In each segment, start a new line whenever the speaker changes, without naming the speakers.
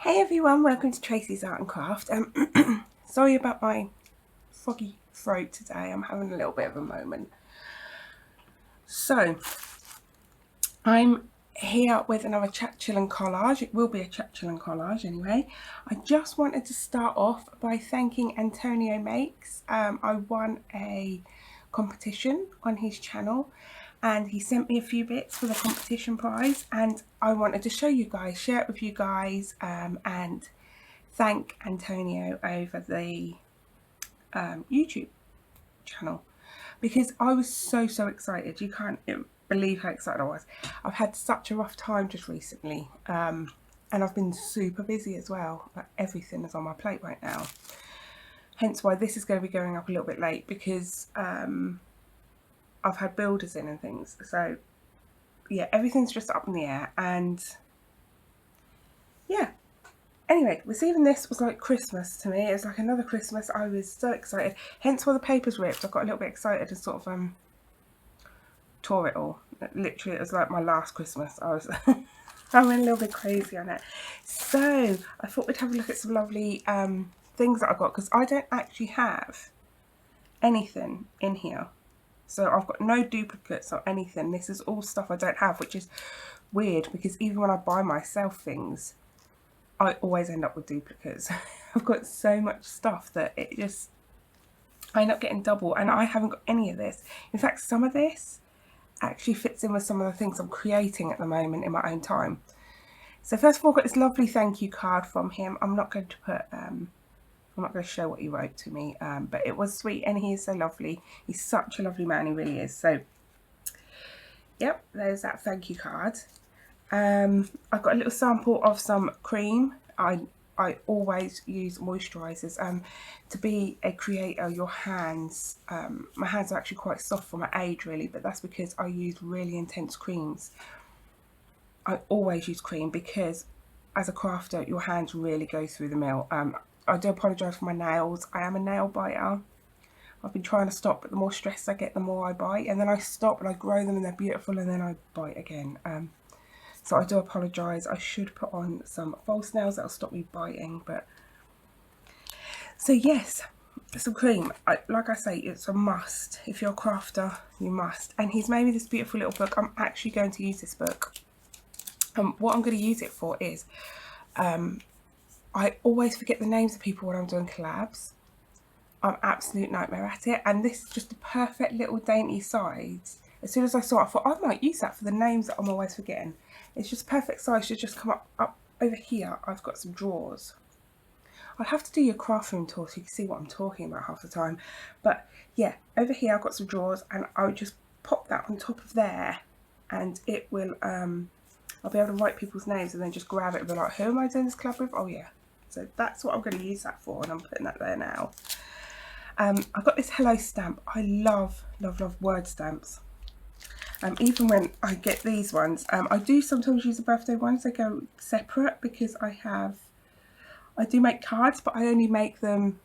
Hey everyone, welcome to Tracey's Art and Craft. Sorry about my foggy throat today, I'm having a little bit of a moment. So, I'm here with another chat, chill and collage. It will be a chat, chill and collage anyway. I just wanted to start off by thanking Antonio Makes. I won a competition on his channel and he sent me a few bits for the competition prize, and I wanted to show you guys, share it with you guys, and thank Antonio over the YouTube channel, because I was so excited. You can't believe how excited I was. I've had such a rough time just recently, and I've been super busy as well. Like, everything is on my plate right now, hence why this is going to be going up a little bit late, because I've had builders in and things. So yeah, everything's just up in the air, and yeah. Anyway, receiving this was like Christmas to me. It was like another Christmas. I was so excited. Hence why the paper's ripped. I got a little bit excited and sort of tore it all. Literally, it was like my last Christmas. I went a little bit crazy on it. So I thought we'd have a look at some lovely things that I got, because I don't actually have anything in here. So I've got no duplicates or anything. This is all stuff I don't have, which is weird, because even when I buy myself things, I always end up with duplicates. I've got so much stuff that I end up getting double, and I haven't got any of this. In fact, some of this actually fits in with some of the things I'm creating at the moment in my own time. So first of all, I've got this lovely thank you card from him. I'm not going to put, I'm not going to show what he wrote to me, but it was sweet, and he is so lovely. He's such a lovely man, he really is. So, yep, there's that thank you card. I've got a little sample of some cream. I always use moisturisers. To be a creator, your hands, my hands are actually quite soft for my age really, but that's because I use really intense creams. I always use cream because as a crafter, your hands really go through the mill. I do apologise for my nails. I am a nail biter. I've been trying to stop, but the more stressed I get, the more I bite, and then I stop and I grow them and they're beautiful, and then I bite again. So I do apologise. I should put on some false nails that'll stop me biting. But so yes, some cream. Like I say, it's a must. If you're a crafter, you must. And he's made me this beautiful little book. I'm actually going to use this book. What I'm going to use it for is, I always forget the names of people when I'm doing collabs. I'm absolute nightmare at it. And this is just a perfect little dainty size. As soon as I saw it, I thought I might use that for the names that I'm always forgetting. It's just perfect size. Should just come up over here. I've got some drawers. I'll have to do your craft room tour so you can see what I'm talking about half the time. But yeah, over here I've got some drawers, and I would just pop that on top of there, and it will I'll be able to write people's names and then just grab it and be like, who am I doing this collab with? Oh yeah. So that's what I'm going to use that for, and I'm putting that there now. I've got this hello stamp. I love word stamps. Even when I get these ones, I do sometimes use the birthday ones. They go separate because I do make cards, but I only make them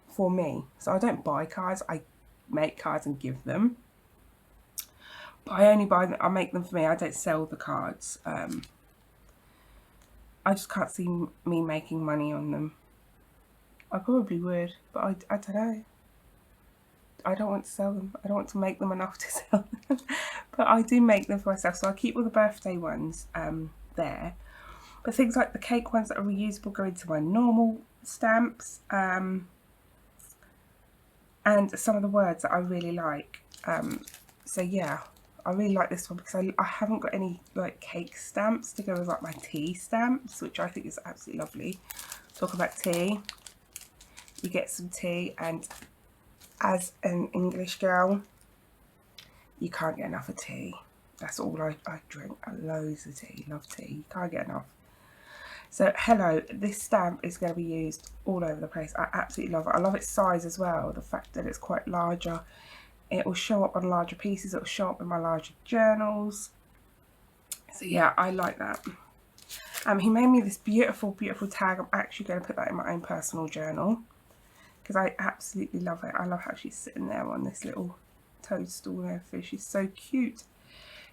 for me. So I don't buy cards, I make cards and give them. But I only buy them, I make them for me. I don't sell the cards. I just can't see me making money on them. I probably would, but I don't know. I don't want to sell them. I don't want to make them enough to sell them. But I do make them for myself. So I keep all the birthday ones there. But things like the cake ones that are reusable go into my normal stamps. And some of the words that I really like. So yeah, I really like this one because I haven't got any like cake stamps to go with like my tea stamps, which I think is absolutely lovely. Talk about tea. You get some tea, and as an English girl, you can't get enough of tea. That's all I drink. Loads of tea. Love tea. You can't get enough. So hello, this stamp is going to be used all over the place. I absolutely love it. I love its size as well. The fact that it's quite larger. It will show up on larger pieces. It will show up in my larger journals. So yeah, I like that. He made me this beautiful tag. I'm actually going to put that in my own personal journal because I absolutely love it. I love how she's sitting there on this little toadstool and everything. She's so cute.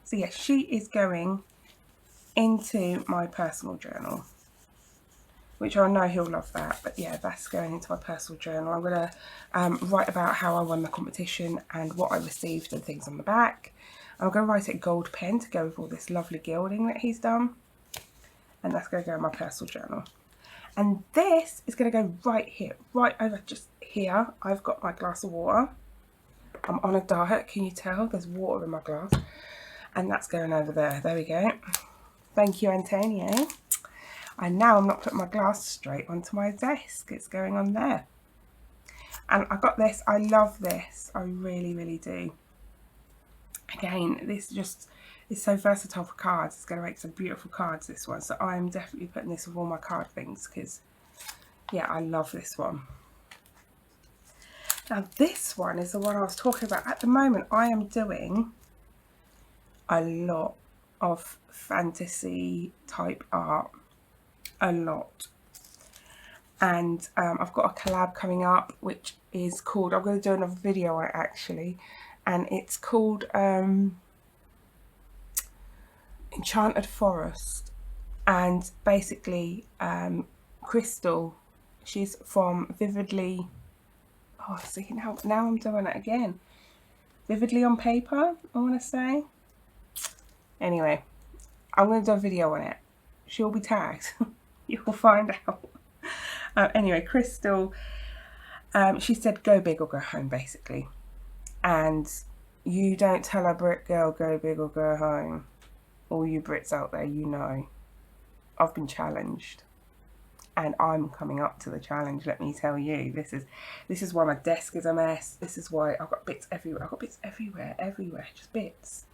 So yeah, she is going into my personal journal. which I know he'll love that. But yeah, that's going into my personal journal. I'm going to write about how I won the competition and what I received and things on the back. I'm going to write it gold pen to go with all this lovely gilding that he's done. And that's going to go in my personal journal. And this is going to go right here, right over just here. I've got my glass of water. I'm on a diet, can you tell? There's water in my glass. And that's going over there. There we go. Thank you, Antonio. And now I'm not putting my glass straight onto my desk. It's going on there. And I got this. I love this. I really, really do. Again, this just is so versatile for cards. It's going to make some beautiful cards, this one. So I'm definitely putting this with all my card things because, yeah, I love this one. Now, this one is the one I was talking about. At the moment, I am doing a lot of fantasy type art. A lot. And I've got a collab coming up, which is called, I'm going to do another video on it actually, and it's called Enchanted Forest. And basically Crystal, she's from Vividly, oh see, now I'm doing it again, Vividly on Paper, I want to say. Anyway, I'm going to do a video on it. She'll be tagged. You will find out. Anyway, Crystal, she said go big or go home, basically. And you don't tell a Brit girl go big or go home. All you Brits out there, you know, I've been challenged. And I'm coming up to the challenge, let me tell you. This is why my desk is a mess. This is why I've got bits everywhere. I've got bits everywhere, just bits.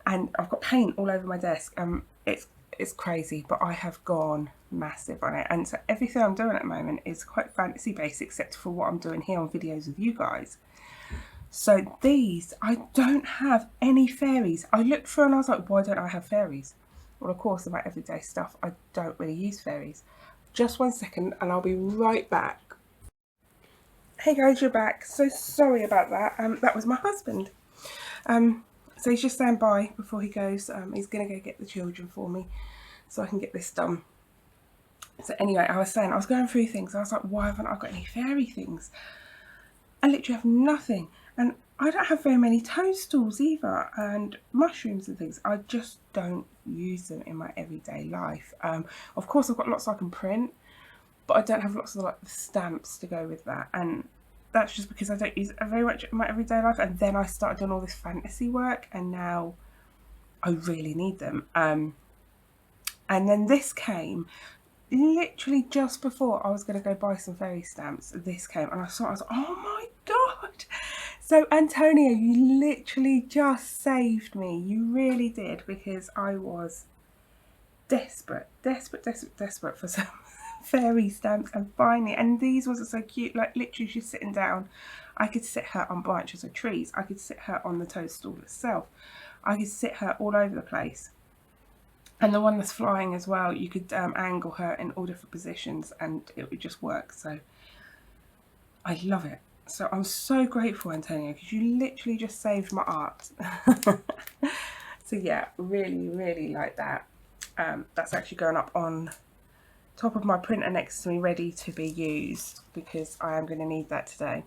And I've got paint all over my desk. It's crazy, but I have gone massive on it. And so everything I'm doing at the moment is quite fantasy based, except for what I'm doing here on videos with you guys. So these, I don't have any fairies. I looked through and I was like, why don't I have fairies? Well, of course, in my everyday stuff, I don't really use fairies. Just 1 second and I'll be right back. Hey guys, you're back. So sorry about that. That was my husband. So he's just standing by before he goes. He's going to go get the children for me so I can get this done. So anyway, I was saying, I was going through things. I was like, why haven't I got any fairy things? I literally have nothing. And I don't have very many toadstools either, and mushrooms and things. I just don't use them in my everyday life. Of course, I've got lots I can print, but I don't have lots of like stamps to go with that. And that's just because I don't use it very much in my everyday life. And then I started doing all this fantasy work, and now I really need them. And then this came literally just before I was going to go buy some fairy stamps. This came and I saw it, I was like, oh my god. So Antonio, you literally just saved me. You really did, because I was desperate for some fairy stamps, and finally, and these wasn't so cute, like literally she's sitting down. I could sit her on branches of trees, I could sit her on the toadstool itself, I could sit her all over the place. And the one that's flying as well, you could angle her in all different positions and it would just work. So I love it. So I'm so grateful, Antonio, because you literally just saved my art. So yeah, really, really like that. That's actually going up on top of my printer next to me, ready to be used, because I am going to need that today.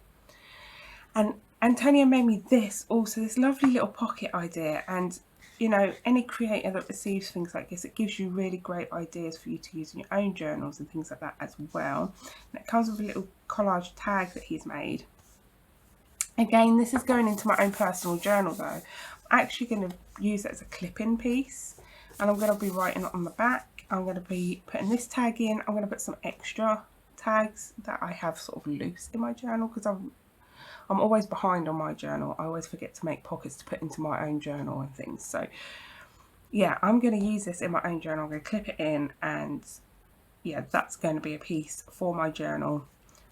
And Antonio made me this also, this lovely little pocket idea. And you know, any creator that receives things like this, it gives you really great ideas for you to use in your own journals and things like that as well. And it comes with a little collage tag that he's made. Again, this is going into my own personal journal though. I'm actually going to use it as a clip-in piece, and I'm going to be writing it on the back. I'm going to be putting this tag in. I'm going to put some extra tags that I have sort of loose in my journal, because I'm always behind on my journal. I always forget to make pockets to put into my own journal and things. So yeah, I'm going to use this in my own journal. I'm going to clip it in, and yeah, that's going to be a piece for my journal.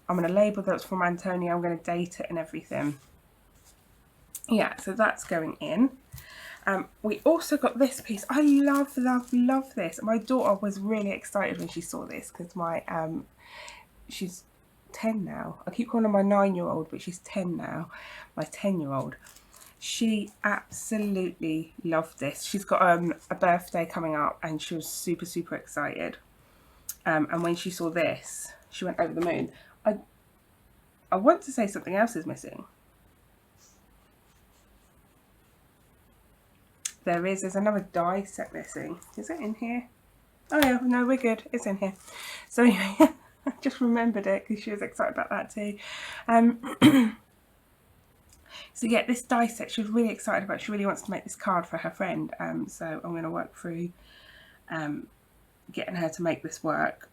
I'm going to label that's from Antonio. I'm going to date it and everything. Yeah, so that's going in. We also got this piece. I love this. My daughter was really excited when she saw this, because my she's 10 now. I keep calling her my 9-year-old, but she's 10 now. My 10-year-old. She absolutely loved this. She's got a birthday coming up, and she was super excited. And when she saw this, she went over the moon. I want to say something else is missing. There's another die set missing. Is it in here? Oh yeah, no, we're good. It's in here. So anyway, I just remembered it because she was excited about that too. So yeah, this die set she was really excited about. She really wants to make this card for her friend. So I'm going to work through getting her to make this work.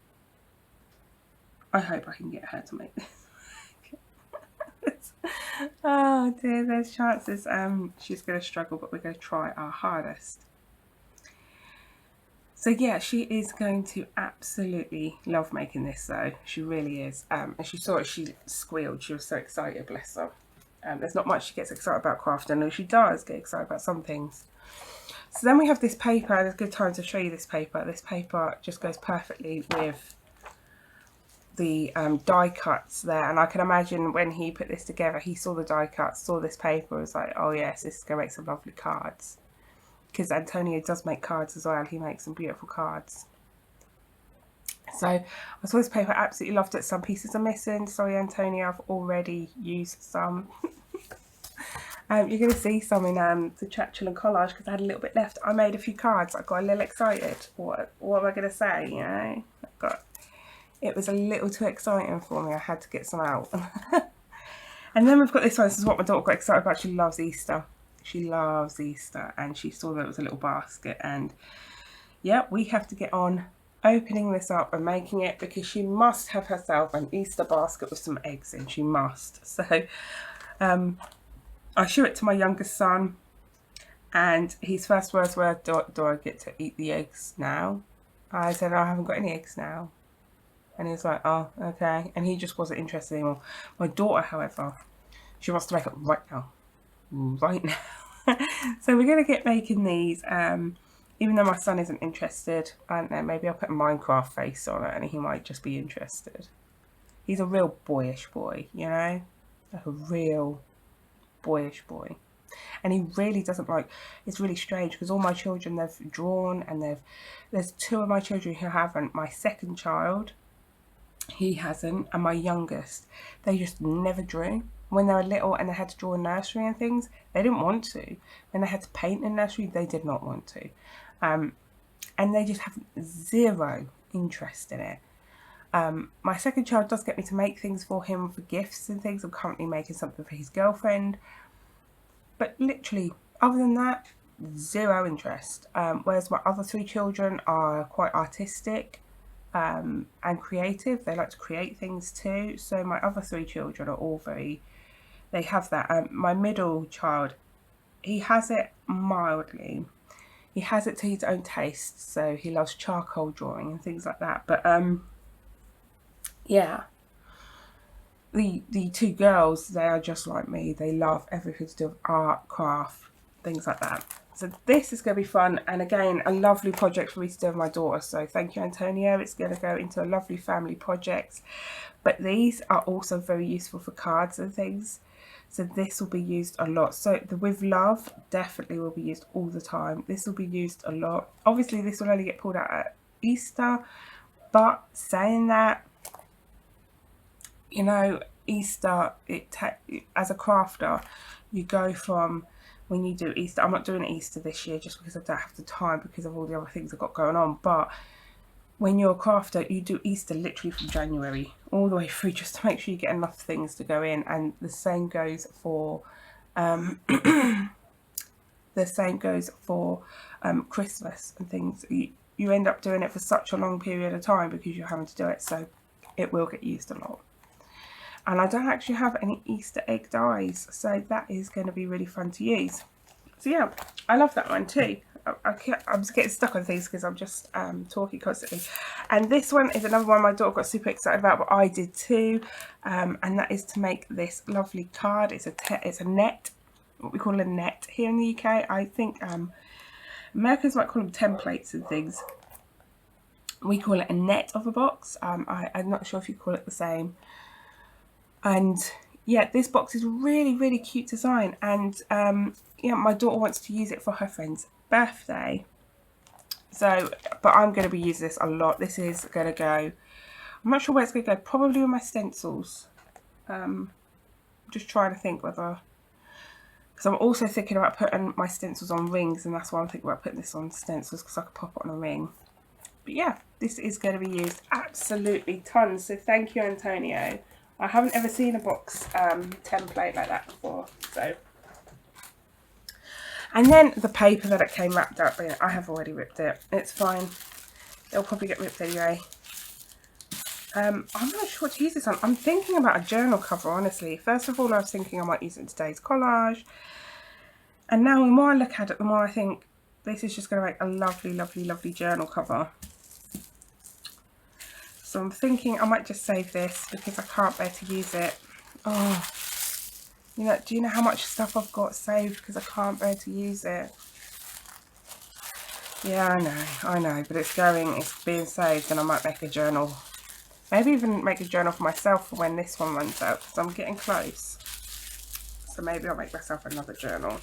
I hope I can get her to make this work. Oh dear, there's chances she's going to struggle, but we're going to try our hardest. So yeah, she is going to absolutely love making this though. She really is. And she saw it, she squealed. She was so excited, bless her. There's not much she gets excited about crafting, though she does get excited about some things. So then we have this paper, and it's a good time to show you this paper. This paper just goes perfectly with the die cuts there, and I can imagine when he put this together, he saw the die cuts, saw this paper, was like, oh yes, this is going to make some lovely cards. Because Antonio does make cards as well. He makes some beautiful cards. So I saw this paper, absolutely loved it. Some pieces are missing. Sorry, Antonio, I've already used some. You're going to see some in the Tracey and Collage because I had a little bit left. I made a few cards. I got a little excited. What am I going to say? You know, it was a little too exciting for me. I had to get some out. And then we've got this one. This is what my daughter got excited about. She loves Easter. She loves Easter, and she saw that it was a little basket, and yeah, we have to get on opening this up and making it because she must have herself an Easter basket with some eggs in. She must. So I show it to my youngest son, and his first words were, do I get to eat the eggs now? I said, I haven't got any eggs now. And he was like, oh, okay. And he just wasn't interested anymore. My daughter, however, she wants to make it right now. Right now. So we're going to get making these. Even though my son isn't interested, I don't know, maybe I'll put a Minecraft face on it and he might just be interested. He's a real boyish boy, you know? Like a real boyish boy. And he really doesn't like, it's really strange because all my children, they've drawn, and there's two of my children who haven't. My second child, he hasn't, and my youngest, they just never drew. When they were little and they had to draw in nursery and things, they didn't want to. When they had to paint in nursery, they did not want to. And they just have zero interest in it. My second child does get me to make things for him for gifts and things. I'm currently making something for his girlfriend. But literally, other than that, zero interest. Whereas my other three children are quite artistic and creative. They like to create things too. So my other three children are all they have that. My middle child, he has it mildly. He has it to his own taste. So he loves charcoal drawing and things like that. But yeah, the two girls, they are just like me. They love everything to do with art, craft, things like that. So this is going to be fun, and again, a lovely project for me to do with my daughter. So thank you, Antonio. It's going to go into a lovely family project. But these are also very useful for cards and things. So this will be used a lot. So the with love definitely will be used all the time. This will be used a lot. Obviously, this will only get pulled out at Easter. But saying that, you know, Easter, as a crafter, you go from, when you do Easter, I'm not doing Easter this year just because I don't have the time because of all the other things I've got going on, but when you're a crafter, you do Easter literally from January all the way through just to make sure you get enough things to go in. And the same goes for Christmas and things. You end up doing it for such a long period of time because you're having to do it, so it will get used a lot. And I don't actually have any Easter egg dies, so that is going to be really fun to use. So yeah, I love that one too. I'm just getting stuck on things because I'm just talking constantly. And this one is another one my daughter got super excited about, but I did too. And that is to make this lovely card. It's a net, what we call a net here in the UK. I think Americans might call them templates and things. We call it a net of a box. I'm not sure if you call it the same. And yeah, this box is really, really cute design. And yeah, my daughter wants to use it for her friend's birthday. So, but I'm going to be using this a lot. This is going to go, I'm not sure where it's going to go, probably with my stencils. Just trying to think whether, because I'm also thinking about putting my stencils on rings, and that's why I'm thinking about putting this on stencils, because I could pop it on a ring. But yeah, this is going to be used absolutely tons. So thank you, Antonio. I haven't ever seen a box template like that before. So, and then the paper that it came wrapped up in, I have already ripped it. It's fine. It'll probably get ripped anyway. I'm not sure what to use this on. I'm thinking about a journal cover, honestly. First of all, I was thinking I might use it in today's collage. And now the more I look at it, the more I think this is just going to make a lovely, lovely, lovely journal cover. So I'm thinking I might just save this because I can't bear to use it. Oh, you know, do you know how much stuff I've got saved because I can't bear to use it? Yeah, I know, but it's being saved, and I might make a journal. Maybe even make a journal for myself for when this one runs out, because I'm getting close. So maybe I'll make myself another journal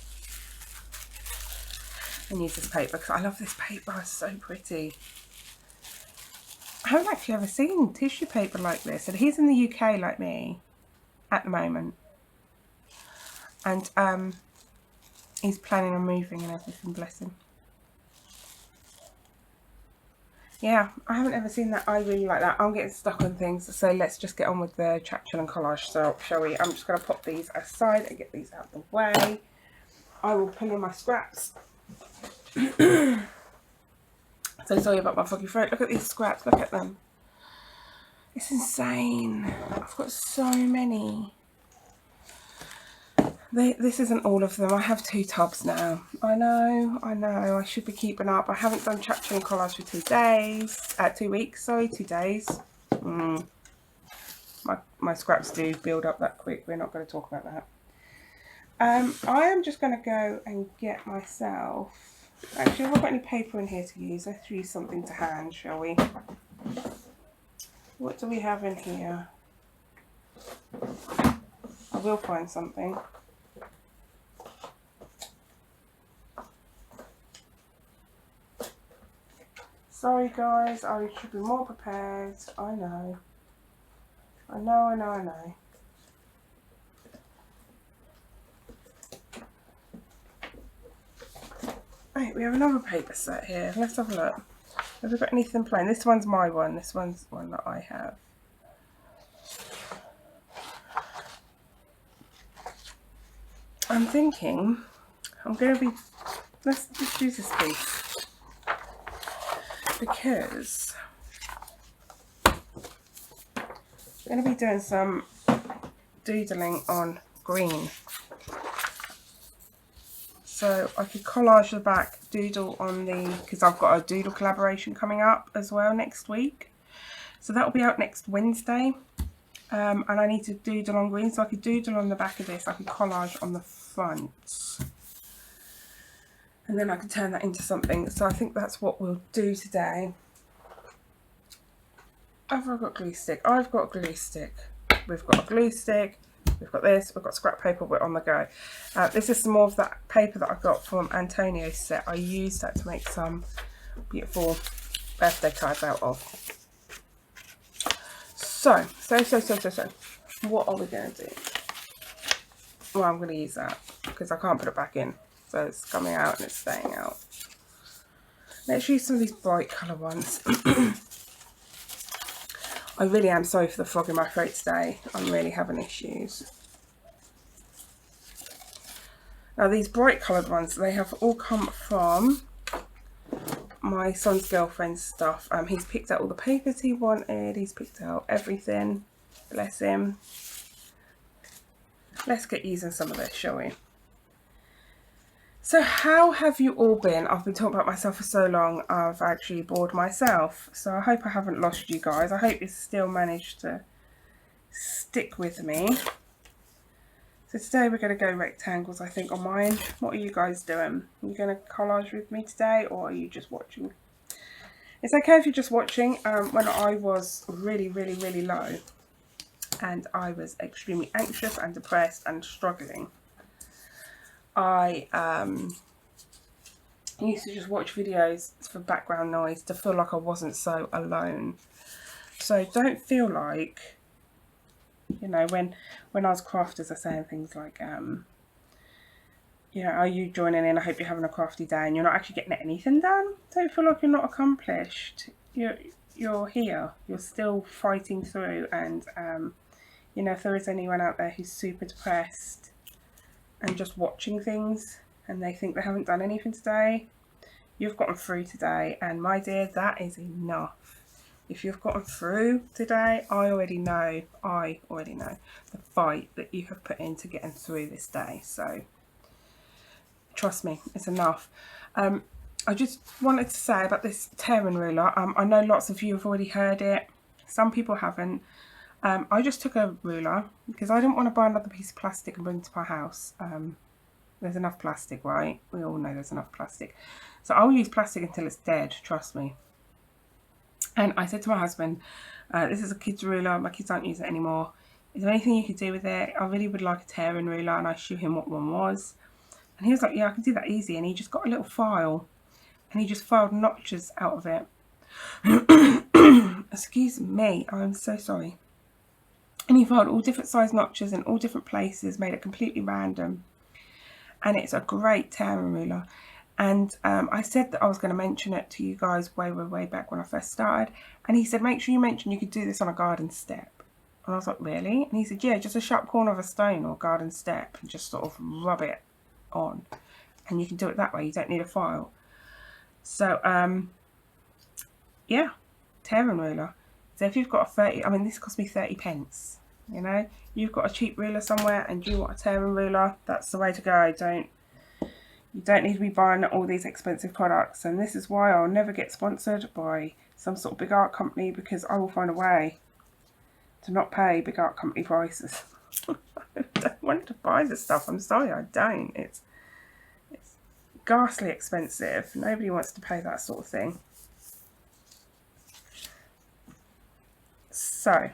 and use this paper, because I love this paper. It's so pretty. I haven't actually ever seen tissue paper like this, and he's in the UK like me at the moment, and he's planning on moving and everything, bless him. Yeah, I haven't ever seen that. I really like that. I'm getting stuck on things, so let's just get on with the traction and collage. So shall we? I'm just going to pop these aside and get these out of the way. I will put in my scraps. So sorry about my foggy throat. Look at these scraps, look at them. It's insane. I've got so many. This isn't all of them. I have 2 tubs now. I know. I should be keeping up. I haven't done traction and collage for 2 days. 2 weeks, sorry, 2 days. My scraps do build up that quick. We're not going to talk about that. I am just going to go and get myself... Actually, have I got any paper in here to use? Let's use something to hand, shall we? What do we have in here? I will find something. Sorry guys, I should be more prepared. I know. Right, we have another paper set here. Let's have a look. Have we got anything plain? This one's my one. This one's one that I have. I'm thinking I'm going to be... Let's just use this piece. Because I'm going to be doing some doodling on green. So I could collage the back, doodle on the, because I've got a doodle collaboration coming up as well next week. So that will be out next Wednesday. And I need to doodle on green, so I could doodle on the back of this, I could collage on the front. And then I can turn that into something. So I think that's what we'll do today. Have I got glue stick? I've got glue stick. We've got a glue stick. We've got this. We've got scrap paper. We're on the go. This is some more of that paper that I got from Antonio's set. I used that to make some beautiful birthday cards out of. So. What are we going to do? Well, I'm going to use that because I can't put it back in. So it's coming out and it's staying out. Let's use some of these bright colour ones. I really am sorry for the frog in my throat today. I'm really having issues. Now these bright coloured ones, they have all come from my son's girlfriend's stuff. He's picked out all the papers he wanted. He's picked out everything. Bless him. Let's get using some of this, shall we? So how have you all been? I've been talking about myself for so long, I've actually bored myself. So I hope I haven't lost you guys. I hope you still managed to stick with me. So today we're going to go rectangles, I think, on mine. What are you guys doing? Are you going to collage with me today, or are you just watching? It's okay if you're just watching. When I was really low and I was extremely anxious and depressed and struggling, I I used to just watch videos for background noise to feel like I wasn't so alone. So don't feel like, you know, when I was crafters are saying things like, you know, are you joining in? I hope you're having a crafty day, and you're not actually getting anything done. Don't feel like you're not accomplished. You're here. You're still fighting through, and you know, if there is anyone out there who's super depressed and just watching things and they think they haven't done anything today, you've gotten through today, and my dear, that is enough. If you've gotten through today, I already know the fight that you have put into getting through this day. So trust me, it's enough. I just wanted to say about this tearing ruler. I know lots of you have already heard it. Some people haven't. I just took a ruler because I didn't want to buy another piece of plastic and bring it to my house. There's enough plastic, right? We all know there's enough plastic. So I'll use plastic until it's dead, trust me. And I said to my husband, this is a kid's ruler, my kids don't use it anymore. Is there anything you could do with it? I really would like a tearing ruler. And I showed him what one was. And he was like, yeah, I can do that easy. And he just got a little file and he just filed notches out of it. Excuse me, I'm so sorry. And he filed all different size notches in all different places, made it completely random. And it's a great tearing ruler. And I said that I was going to mention it to you guys way back when I first started. And he said, make sure you mention you could do this on a garden step. And I was like, really? And he said, yeah, just a sharp corner of a stone or garden step and just sort of rub it on. And you can do it that way. You don't need a file. So, yeah, tearing ruler. So if you've got a 30, I mean, this cost me 30 pence, you know. You've got a cheap ruler somewhere and you want a tearing ruler, that's the way to go. You don't need to be buying all these expensive products. And this is why I'll never get sponsored by some sort of big art company, because I will find a way to not pay big art company prices. I don't want to buy this stuff. I'm sorry, I don't. It's ghastly expensive. Nobody wants to pay that sort of thing. So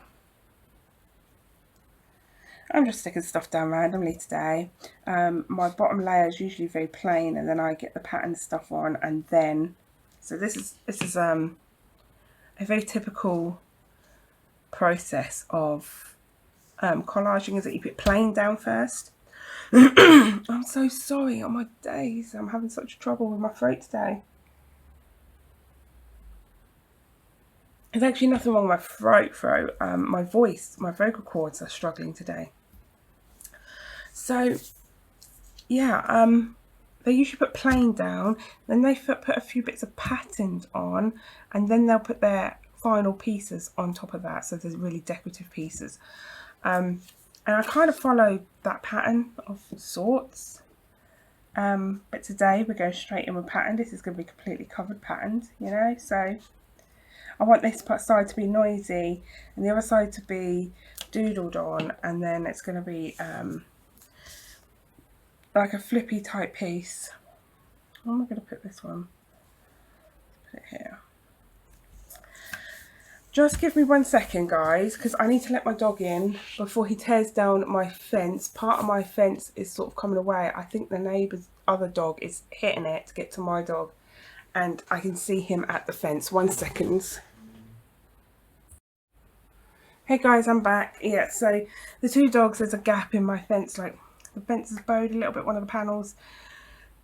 I'm just sticking stuff down randomly today. My bottom layer is usually very plain, and then I get the pattern stuff on, and then so this is a very typical process of collaging, is that you put plain down first. I'm so sorry, on my days I'm having such trouble with my throat today. There's actually nothing wrong with my throat. My voice, my vocal cords are struggling today. So yeah, they usually put plain down, then they put a few bits of patterned on, and then they'll put their final pieces on top of that, so there's really decorative pieces. And I kind of follow that pattern of sorts, but today we're going straight in with pattern. This is going to be completely covered patterned, you know, so I want this side to be noisy and the other side to be doodled on, and then it's going to be like a flippy type piece. Where am I going to put this one? Put it here. Just give me 1 second, guys, because I need to let my dog in before he tears down my fence. Part of my fence is sort of coming away. I think the neighbour's other dog is hitting it to get to my dog, and I can see him at the fence. 1 second. Hey guys, I'm back. Yeah, so the two dogs, there's a gap in my fence, like the fence is bowed a little bit, one of the panels.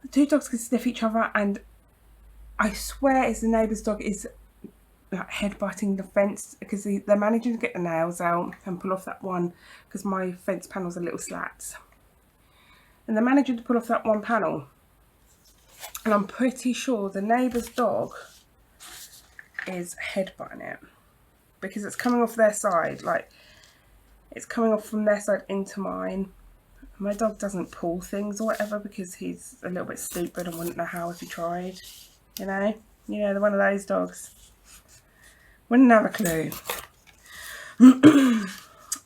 The two dogs can sniff each other, and I swear it's the neighbour's dog is like headbutting the fence, because they're managing to get the nails out and pull off that one, because my fence panel's a little slats. And they're managing to pull off that one panel. And I'm pretty sure the neighbour's dog is headbutting it, because it's coming off their side, like it's coming off from their side into mine. My dog doesn't pull things or whatever, because he's a little bit stupid and wouldn't know how if he tried, you know, they're one of those dogs. Wouldn't have a clue.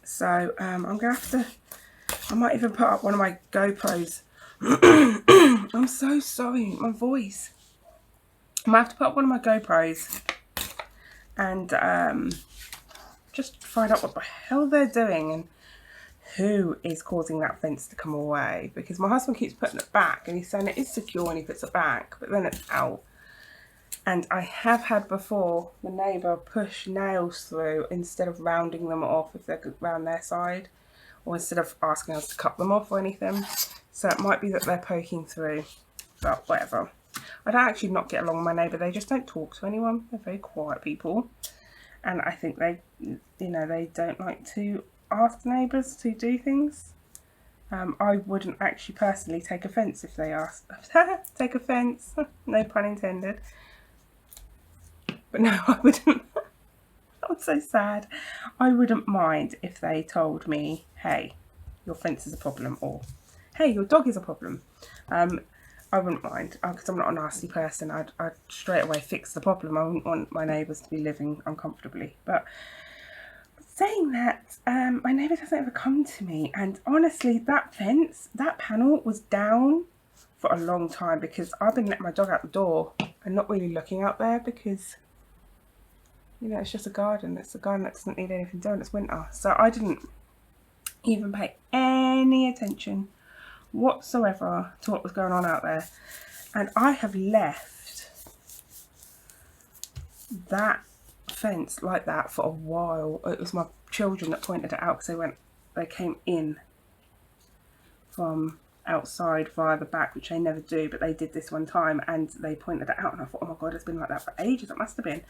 So I'm gonna have to, I might even put up one of my GoPros. I'm so sorry, my voice. I might have to put up one of my GoPros and just find out what the hell they're doing and who is causing that fence to come away, because my husband keeps putting it back and he's saying it is secure when he puts it back, but then it's out. And I have had before the neighbour push nails through instead of rounding them off if they're round their side, or instead of asking us to cut them off or anything. So it might be that they're poking through, but whatever. I don't actually not get along with my neighbour. They just don't talk to anyone. They're very quiet people. And I think they, you know, they don't like to ask neighbours to do things. I wouldn't actually personally take offence if they asked. Take offence, no pun intended. But no, I wouldn't. I'm so sad. I wouldn't mind if they told me, hey, your fence is a problem, or hey, your dog is a problem. I wouldn't mind, because I'm not a nasty person. I'd straight away fix the problem. I wouldn't want my neighbours to be living uncomfortably. But saying that, my neighbour doesn't ever come to me. And honestly, that fence, that panel was down for a long time, because I've been letting my dog out the door and not really looking out there, because, you know, it's just a garden. It's a garden that doesn't need anything done. It's winter. So I didn't even pay any attention whatsoever to what was going on out there. And I have left that fence like that for a while. It was my children that pointed it out, because they came in from outside via the back, which they never do, but they did this one time and they pointed it out, and I thought, oh my god, it's been like that for ages. It must have been.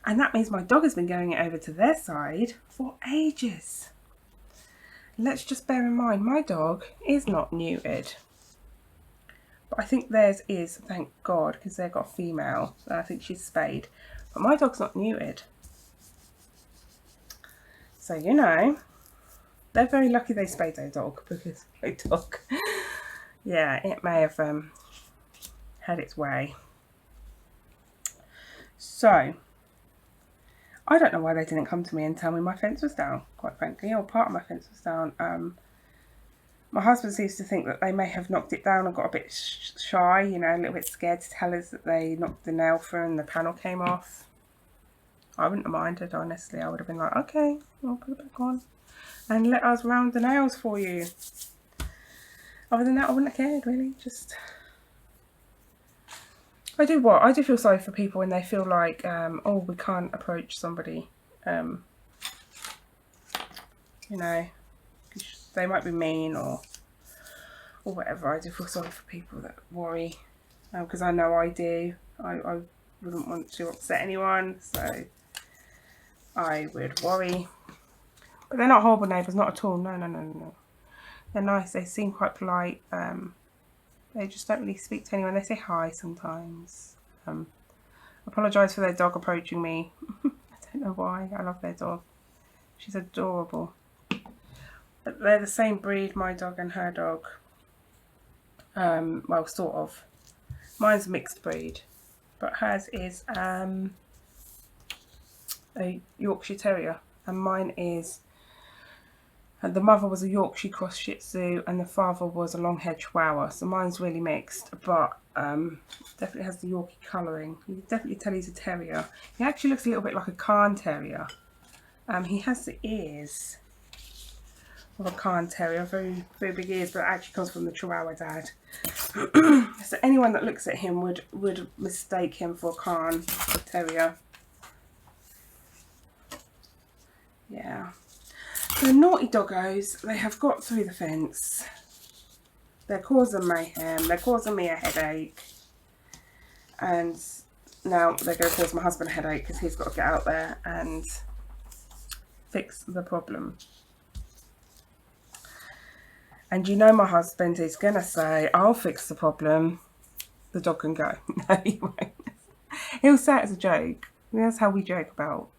And that means my dog has been going over to their side for ages. Let's just bear in mind, my dog is not neutered. But I think theirs is, thank God, because they've got a female. So I think she's spayed. But my dog's not neutered. So, you know, they're very lucky they spayed their dog, because my dog, yeah, it may have had its way. So, I don't know why they didn't come to me and tell me my fence was down, quite frankly, or part of my fence was down. My husband seems to think that they may have knocked it down and got a bit shy, you know, a little bit scared to tell us that they knocked the nail through and the panel came off. I wouldn't have minded, honestly. I would have been like, okay, I'll put it back on and let us round the nails for you. Other than that, I wouldn't have cared, really. Just, I do feel sorry for people when they feel like, oh, we can't approach somebody, you know, they might be mean or whatever. I do feel sorry for people that worry, because I know I do. I wouldn't want to upset anyone, so I would worry. But they're not horrible neighbours, not at all. No. They're nice. They seem quite polite. They just don't really speak to anyone. They say hi sometimes. Apologise for their dog approaching me. I don't know why. I love their dog. She's adorable. But they're the same breed, my dog and her dog. Well, sort of. Mine's a mixed breed, but hers is a Yorkshire Terrier, and mine is, the mother was a Yorkshire Cross Shih Tzu and the father was a long-haired Chihuahua. So mine's really mixed, but definitely has the Yorkie colouring. You can definitely tell he's a terrier. He actually looks a little bit like a Cairn Terrier. He has the ears of a Cairn Terrier, very, very big ears, but it actually comes from the Chihuahua dad. So anyone that looks at him would mistake him for a Cairn Terrier. Yeah. The naughty doggos, they have got through the fence. They're causing mayhem. They're causing me a headache. And now they're going to cause my husband a headache, because he's got to get out there and fix the problem. And you know my husband is going to say, I'll fix the problem. The dog can go. No, he won't. He'll say it as a joke. That's how we joke about.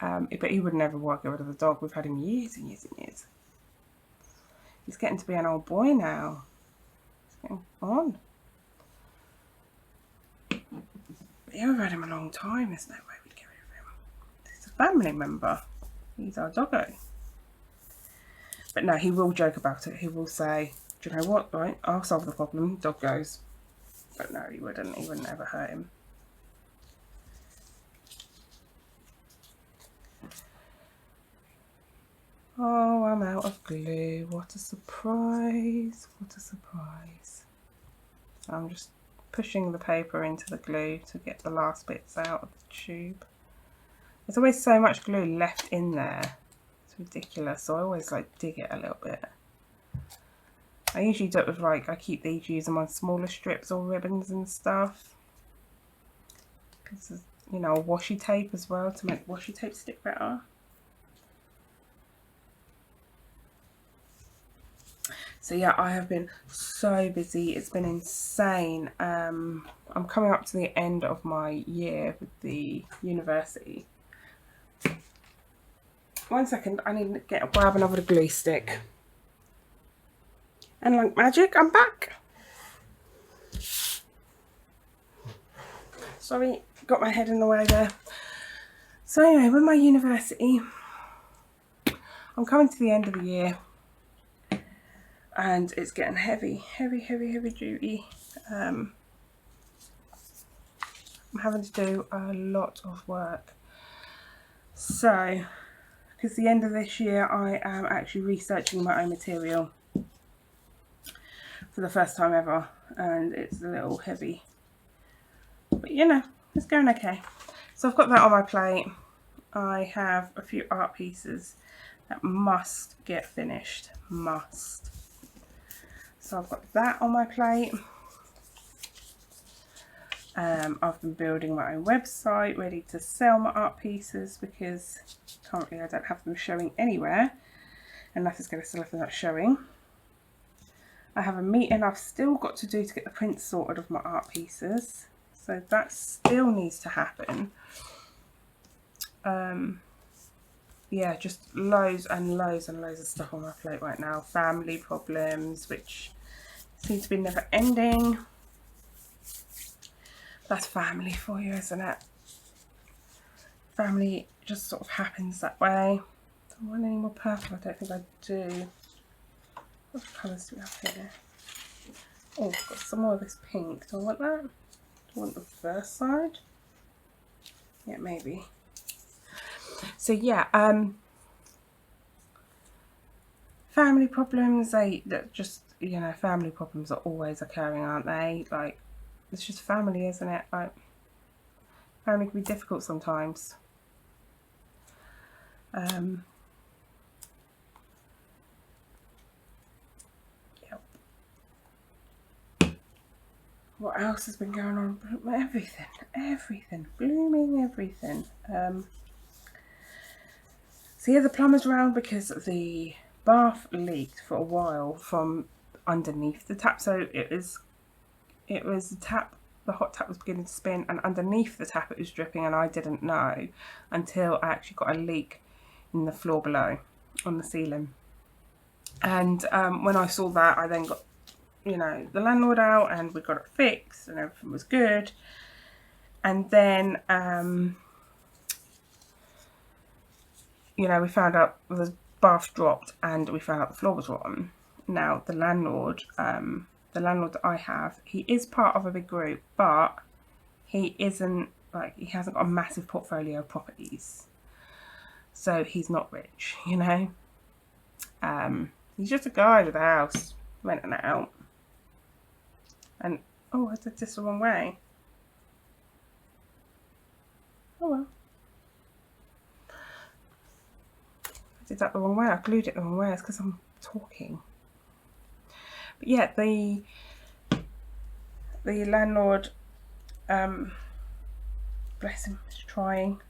But he would never want to get rid of the dog. We've had him years and years and years. He's getting to be an old boy now. He's getting on. But yeah, we've had him a long time. There's no way we'd get rid of him. He's a family member. He's our doggo. But no, he will joke about it. He will say, do you know what, right, I'll solve the problem. Dog goes. But no, he wouldn't. He wouldn't ever hurt him. Oh, I'm out of glue. What a surprise. What a surprise. So I'm just pushing the paper into the glue to get the last bits out of the tube. There's always so much glue left in there. It's ridiculous. So I always like dig it a little bit. I usually do it with like, I keep these, use them on smaller strips or ribbons and stuff. Because, you know, washi tape as well to make washi tape stick better. So yeah, I have been so busy. It's been insane. I'm coming up to the end of my year with the university. 1 second, I need to grab another glue stick. And like magic, I'm back. Sorry, got my head in the way there. So anyway, with my university, I'm coming to the end of the year. And it's getting heavy duty. I'm having to do a lot of work. So, because the end of this year, I am actually researching my own material for the first time ever, and it's a little heavy. But you know, it's going okay. So I've got that on my plate. I have a few art pieces that must get finished. Must. So I've got that on my plate. I've been building my own website, ready to sell my art pieces because currently I don't have them showing anywhere, and nothing's going to sell if they're not showing. I have a meeting I've still got to do to get the prints sorted of my art pieces, so that still needs to happen. Yeah, just loads and loads and loads of stuff on my plate right now. Family problems, which seem to be never ending. That's family for you, isn't it? Family just sort of happens that way. Do I want any more purple? I don't think I do. What colours do we have here? Oh, I've got some more of this pink. Do I want that? Do I want the first side? Yeah, maybe. So yeah, family problems, that just, you know, family problems are always occurring, aren't they? Like, it's just family, isn't it? Like, family can be difficult sometimes. Yep. What else has been going on? Everything, blooming everything. So yeah, the plumber's round because the bath leaked for a while from underneath the tap. So it was the tap, the hot tap was beginning to spin, and underneath the tap it was dripping, and I didn't know until I actually got a leak in the floor below on the ceiling. And when I saw that, I then got, you know, the landlord out, and we got it fixed and everything was good. And then you know, we found out the bath dropped and we found out the floor was rotten. Now the landlord that I have, he is part of a big group, but he isn't, like, he hasn't got a massive portfolio of properties, so he's not rich, you know. He's just a guy with a house, renting it out. And oh, I did this the wrong way. Oh well. I did that the wrong way. I glued it the wrong way. It's because I'm talking. But yeah, the landlord, bless him, is trying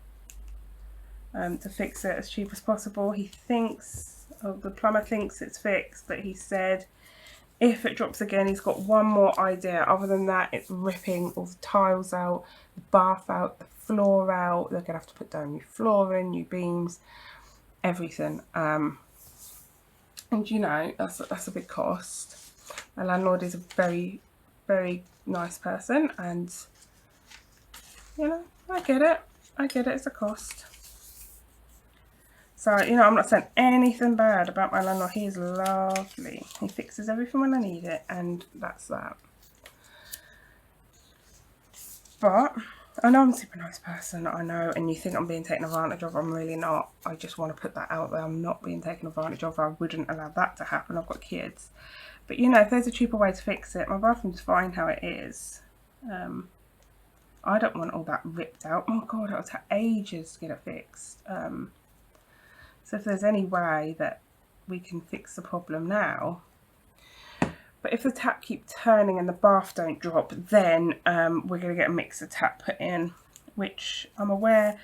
to fix it as cheap as possible. He thinks, the plumber thinks it's fixed, but he said if it drops again, he's got one more idea. Other than that, it's ripping all the tiles out, the bath out, the floor out. They're gonna have to put down new flooring, new beams, everything. And you know, that's a big cost. My landlord is a very, very nice person, and you know, I get it, it's a cost. So, you know, I'm not saying anything bad about my landlord. He's lovely. He fixes everything when I need it, and that's that. But I know I'm a super nice person, I know, and you think I'm being taken advantage of. I'm really not. I just want to put that out there. I'm not being taken advantage of. I wouldn't allow that to happen. I've got kids. But you know, if there's a cheaper way to fix it, my bathroom's fine how it is. I don't want all that ripped out. Oh God, it'll take ages to get it fixed. So if there's any way that we can fix the problem now. But if the tap keeps turning and the bath don't drop, then we're going to get a mixer tap put in, which I'm aware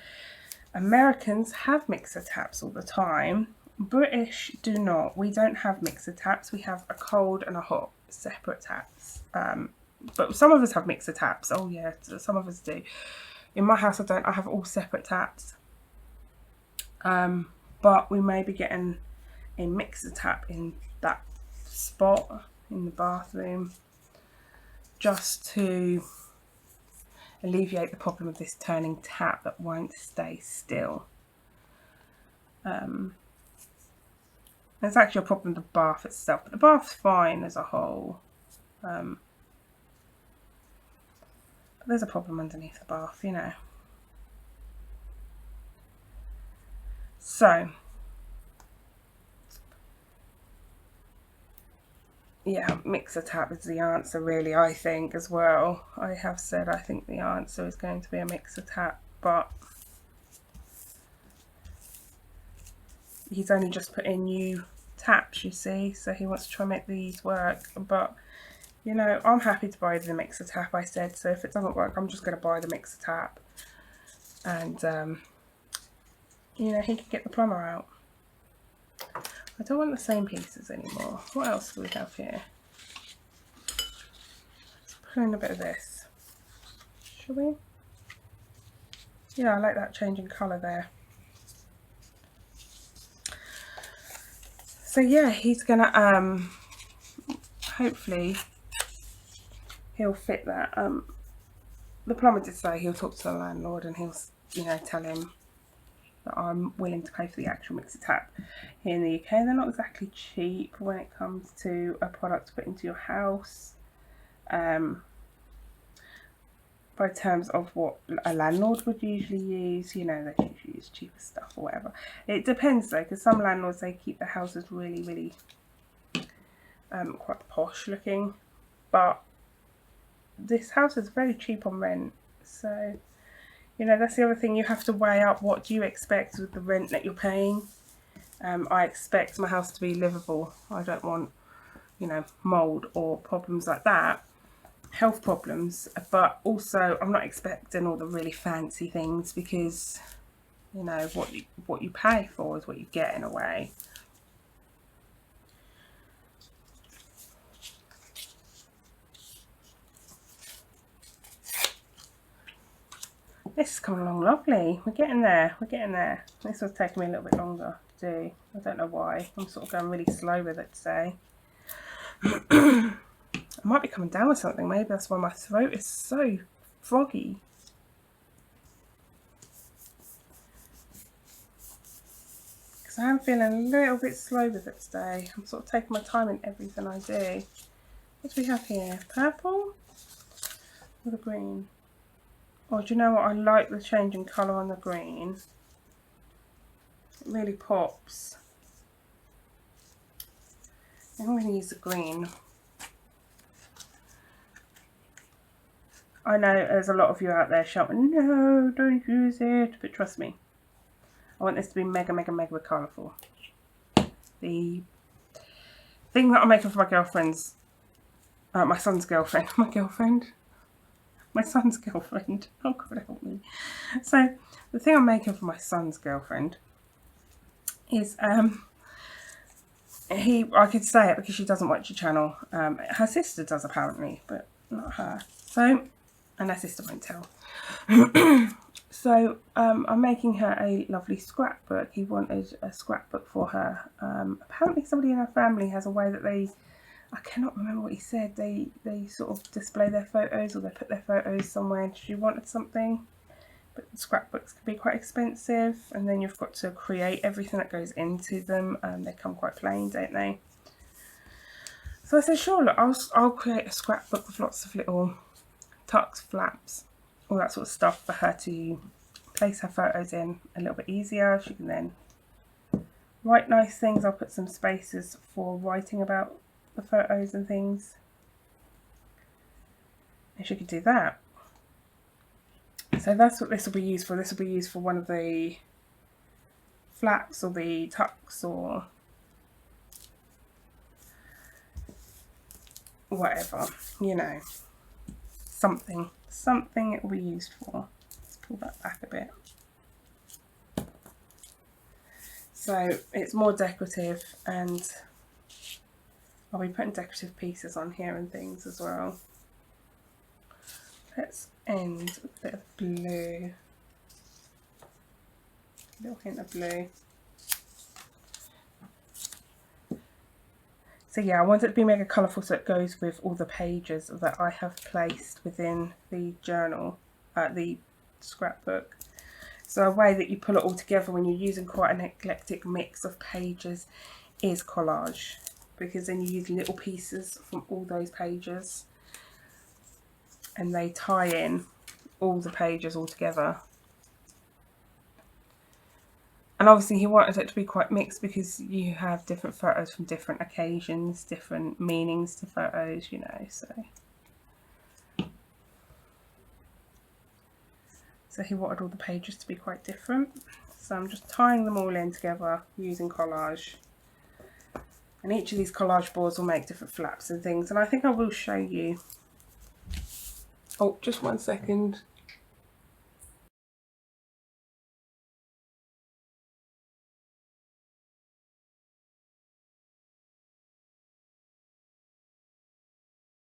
Americans have mixer taps all the time. British do not. We don't have mixer taps. We have a cold and a hot separate taps. But some of us have mixer taps. Oh yeah, some of us do. In my house I don't. I have all separate taps. But we may be getting a mixer tap in that spot in the bathroom just to alleviate the problem of this turning tap that won't stay still. There's actually a problem with the bath itself, but the bath's fine as a whole. But there's a problem underneath the bath, you know. So yeah, mixer tap is the answer really, I think, as well. I have said I think the answer is going to be a mixer tap, but he's only just put in new taps, you see, so he wants to try and make these work. But you know, I'm happy to buy the mixer tap, I said, so if it doesn't work I'm just going to buy the mixer tap, and you know, he can get the plumber out. I don't want the same pieces anymore. What else do we have here? Let's put in a bit of this, shall we? Yeah, I like that changing colour there. So yeah, he's gonna hopefully he'll fit that. The plumber did say he'll talk to the landlord and he'll, you know, tell him that I'm willing to pay for the actual mixer tap. Here in the UK, they're not exactly cheap when it comes to a product to put into your house. By terms of what a landlord would usually use, you know, they usually use cheaper stuff or whatever. It depends though, because some landlords, they keep their houses really quite posh looking, but this house is very cheap on rent, so you know, that's the other thing. You have to weigh up what do you expect with the rent that you're paying. I expect my house to be livable. I don't want, you know, mold or problems like that, health problems, but also I'm not expecting all the really fancy things, because you know what you pay for is what you get in a way. This is coming along lovely. We're getting there. We're getting there. This was taking me a little bit longer to do. I don't know why. I'm sort of going really slow with it today. I might be coming down with something. Maybe that's why my throat is so froggy. Because I am feeling a little bit slow with it today. I'm sort of taking my time in everything I do. What do we have here? Purple or the green? Oh, do you know what? I like the change in colour on the green. It really pops. I'm going to use the green. I know there's a lot of you out there shouting, no, don't use it. But trust me, I want this to be mega colourful. The thing that I'm making for my girlfriend's, my son's girlfriend, my son's girlfriend. Oh God, help me. So the thing I'm making for my son's girlfriend is I could say it because she doesn't watch the channel. Her sister does apparently, but not her. So, and her sister won't tell. So I'm making her a lovely scrapbook. He wanted a scrapbook for her. Apparently somebody in her family has a way that they, I cannot remember what he said, they sort of display their photos, or they put their photos somewhere, and she wanted something. But scrapbooks can be quite expensive, and then you've got to create everything that goes into them. They come quite plain, don't they? So I said, sure, look, I'll create a scrapbook with lots of little tucks, flaps, all that sort of stuff for her to place her photos in a little bit easier. She can then write nice things. I'll put some spaces for writing about the photos and things, and she could do that. So that's what this will be used for. This will be used for one of the flaps or the tucks or whatever, you know, something it will be used for. Let's pull that back a bit. So it's more decorative, and I'll be putting decorative pieces on here and things as well. Let's end with a bit of blue, a little hint of blue. So yeah, I want it to be mega colourful so it goes with all the pages that I have placed within the journal, the scrapbook. So a way that you pull it all together when you're using quite an eclectic mix of pages is collage, because then you use little pieces from all those pages and they tie in all the pages all together. And obviously he wanted it to be quite mixed because you have different photos from different occasions, different meanings to photos, you know, so he wanted all the pages to be quite different. So I'm just tying them all in together using collage. And each of these collage boards will make different flaps and things. And I think I will show you. Oh, just one second.